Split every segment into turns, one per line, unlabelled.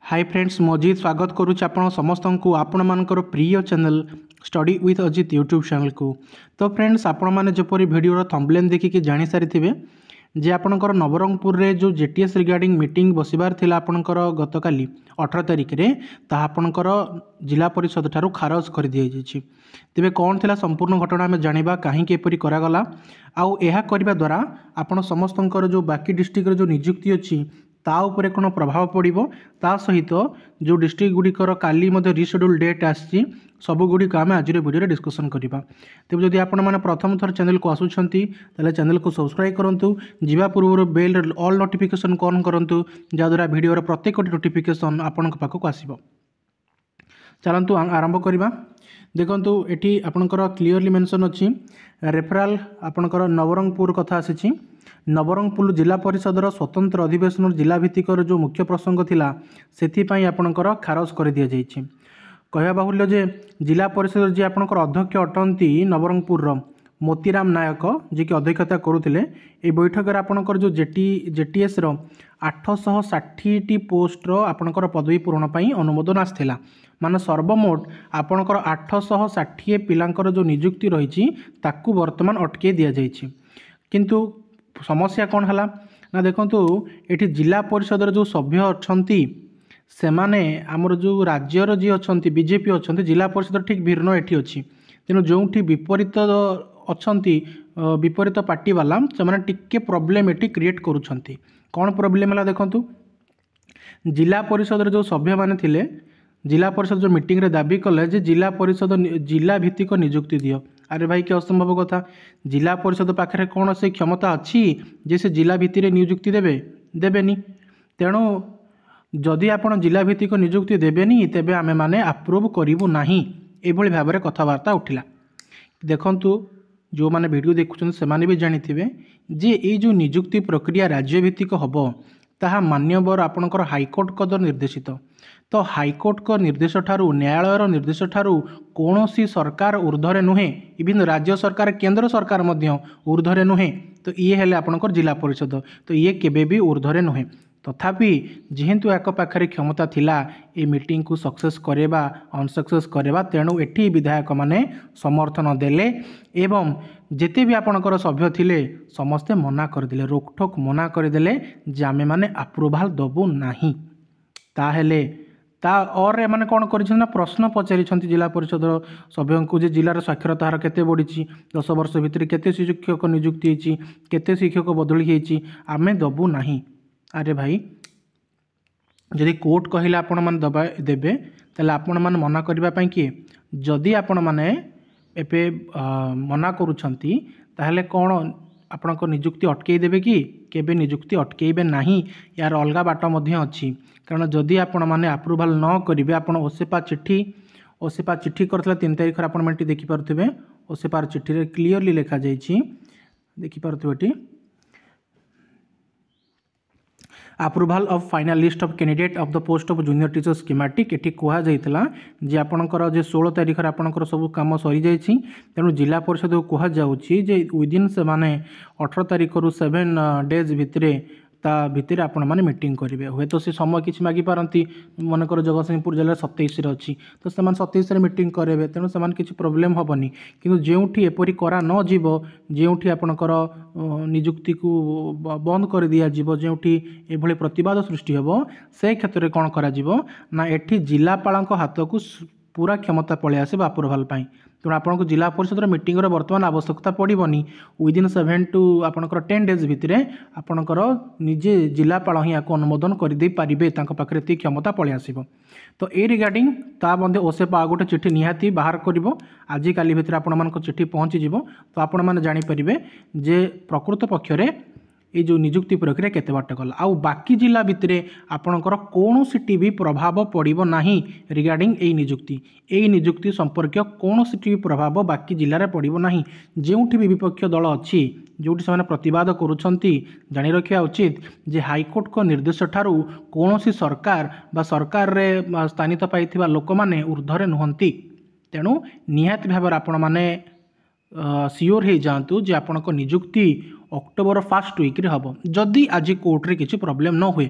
Hi friends Majid स्वागत करुच्ची आपण समस्त को आपण मानकर प्रिय channel study with Ajit YouTube channel को। तो फ्रेंड्स आपण मैंने जपरी वीडियो थंबनेल देखिए जानी सारी थे जे आपणकर नवरंगपुर रे जो जेटीएस रिगार्डिंग मीटिंग बसबार थिला आपणकर गतकाली 18 तारिख रे ता आपणकर जिला परिषद ठारू खारज कर दिया जायछि। तेबे कौन थिला संपूर्ण घटना आम जानिबा कहीं एपरी करागला आउ एहा करबा द्वारा आपण समस्तंकर जो बाकी डिस्ट्रिक्ट रे जो नियुक्ति अछि ता उपरे कोन प्रभाव पड़िबो ता सहित जो डिस्ट्रिक्ट गुड़िकर काली मध्य रिशेड्यूल डेट आछि सबु गुड़िक आम आज वीडियो डिस्कसन करबा। तेबे जदि आपण माने प्रथम थर चैनल को आसुछंती ताले चैनल को सब्सक्राइब करंतु जीवा पूर्व बेल ऑल नोटिफिकेशन ऑन करंतु जा द्वारा वीडियो प्रत्येक नोटिफिकेशन आपण पाखक आसीबो। चलंतु आरंभ करबा। देखंतु एठी आपणकर क्लियरली मेंशन अछि रेफरल आपणकर नवरंगपुर कथा आसीछि। नवरंगपुर जिला परिषदर स्वतंत्र अधिवेशन जिला भित्तिक जो मुख्य प्रसंग थिला सेथिपाई आपणकर खारज कर दिया जायछि। कहया बाहुल्य जे जिला परिषद जे आपणकर अध्यक्ष अटंती नवरंगपुर मोतीराम नायक जे कि अध्यक्षता करुथिले ए बैठक रे आपणकर जो जेटीएस रो 860 टी पोस्ट रो आपणकर पदवी पूरण पई अनुमोदन आस्थिला। माने सर्वमोट आपणकर 860 पिलांकर जो नियुक्ति रहिछि ताकू वर्तमान अटके दिया जायछि। किंतु समस्या कौन है ना देखंतु एठी जिला परिषद जो सभ्य अछंती सेमाने आमर जो राज्यर जी अछंती बीजेपी अछंती जिला परिषद ठीक भिन्न एठी अछि। तेनु जोंठी विपरीत अछंती विपरीत पार्टी वाला से माने टिके प्रॉब्लम एठी क्रिएट करूछंती। कौन प्रॉब्लम है देखंतु जिला परिषद जो सभ्य माने थिले जिला परिषद जो मीटिंग रे दाबी कले जे जिला परिषद जिला भित्तिक नियुक्ति दियो। अरे भाई क्या असंभव कथा। जिला परिषद पाखे कौन से क्षमता अच्छी जे से जिला भित्ति नियुक्ति देबे देबेनी। तेणु जदि आपण जिला भित्तिक नियुक्ति देबेनी तेबे आमे माने अप्रूव करिवु नाही एभली भाबरे कथबार्ता उठिला। देखंतु जो माने वीडियो देखुछन से माने भी जानिथिबे जे ए जो नियुक्ति प्रक्रिया राज्य भित्तिक हबो ताहा मान्यवर आपणकर हाईकोर्ट कदर निर्देशित। तो हाईकोर्ट को निर्देश ठारू न्यायालयर निर्देश ठारू कौनसी सरकार ऊर्ध्वरे नुहे इवन राज्य सरकार केंद्र सरकार मध्य ऊर्ध्वरे नुहे। तो ये हेले आपणकर जिला परिषद तो ये केबे भी ऊर्ध्वरे नुहे। तथापि जेहेतु एक पाखरे क्षमता थिला ए मीटिंग को सक्सेस करेबा अनसक्सेस करेबा तेणु एठी विधायक माने समर्थन देले एवं जेते भी आपणकर सभ्य थिले समस्ते मना करदेले रोकठोक मना करदेले जे आमे माने अप्रूवल दबु नाही। ताहेले ता और एमाने कौन करिछन ना प्रश्न पचारिछंती जिला परिषद सभ्य को जे जिलार साक्षरता हार केते बढ़ी 10 वर्ष भितर केते शिक्षक नियुक्ति होईची केते शिक्षक बदली होईची आमे दबु नाही। अरे भाई जदि कोर्ट कहले आपण मान दबा देबे ताले आपण मान मना करबा पई कि जदि आपण माने एपे मना करूछंती ताहले कौन आपण को नियुक्ति अटकई देबे कि केबे नियुक्ति अटकेबे नाही। यार अलगा बाट मध्य अछि कारण जदि आपण माने अप्रूवल न करिवे आपण ओसेपा चिट्ठी करथला 3 तारिख आपण माने देखि परथिबे ओसेपार चिट्ठी रे क्लियरली लिखा जायछि देखि परथिबेटी approval of final list of candidate of the post of junior teacher schematic एठी कुहा जाइतला जे आपणकर जे 16 तारिख रे आपणकर सब काम सरी जाइछि। तेणु जिला परिषद को कुहा जाउछि जे विदिन से माने 18 तारिख रु 7 डेज भितरे ता भितर आपण माने मीटिंग करेंगे हे तो से समय किसी मागी पारती मनकर जगतसिंहपुर जिले 27 रे अच्छी तो से 27 रे मीटिंग करेंगे तेणु से किसी प्रोब्लेम हेनी। किंतु जोठी एपरी करा न जीव जोठी आपणकर नियुक्ति को बंद कर दिया जीव जोठी एभली प्रतिवाद सृष्टि हेबो से क्षेत्र में कौन करा जीवो ना एठी जिलापाल हाथ को पूरा क्षमता पलि आसो अप्रूवल पाई। तेणु आपको जिला परिषद मीटिंग बर्तमान आवश्यकता पड़ोनी विदिन 7 टू आपणकर 10 डेज भितर आपणकर निजे जिलापाल ही आपको अनुमोदन करदे पारे पाखे ये क्षमता पलि आसो। तो ए रिगार्डिंग ता मध्य ओसेपा आ गोटे चिट्ठी निहाती बाहर कर आज काली भितर आपण मान चिट्ठी पहुँची तो आपण मैंने जानीपारे जे प्रकृत पक्षरे ये जो नियुक्ति प्रक्रिया केते बाट गला आउ बाकी जिला भितर आपणकर कौनसी भी प्रभाव पड़ो नाही रिगार्डिंग ए नियुक्ति संपर्क कौनसी प्रभाव बाकी जिले में पड़ो नाही। जोठी भी विपक्ष दल अच्छी जोटी से प्रतिवाद करुछंती जानी रखा उचित जे हाईकोर्ट को निर्देश ठारू कौनसी सरकार बा सरकार रे स्थानित पाइथिबा लोक माने ऊर्ध्वरे नुहंती। तेणु निहाती भाव आपण माने सियोर हो जातु जे आपण नियुक्ति अक्टोबर 1 वीक रे हम जदि आज कोर्ट रे किसी प्रॉब्लम न हुए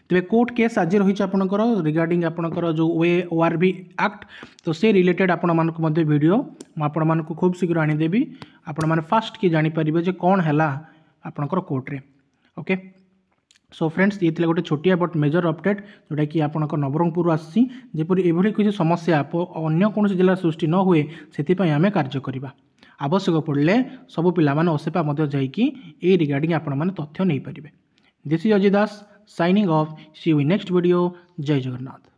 तेरे कोर्ट केस आज रही आपंकर रिगार्डिंग आपंकर जो ORB एक्ट तो से रिलेटेड आपण मानक वीडियो मुझे खूब शीघ्र आनीदेवी आपण मैंने फास्ट कि जानीपर जे कौन है आपंकर कोर्टे ओके। सो फ्रेंड्स ये गोटे छोटिया बट मेजर अपडेट जोटा कि आपंकर नवरंगपुर आसपर एभली किसी समस्या अन्य कौन जिला सृष्टि न हुए से आम कार्य करवा आवश्यक पड़े सब पिलाने ओसेपा जा रिगार्डिंग आपण मैंने तथ्य नहीं पारे। This is Ajay Das signing off see you in next video. जय जगन्नाथ।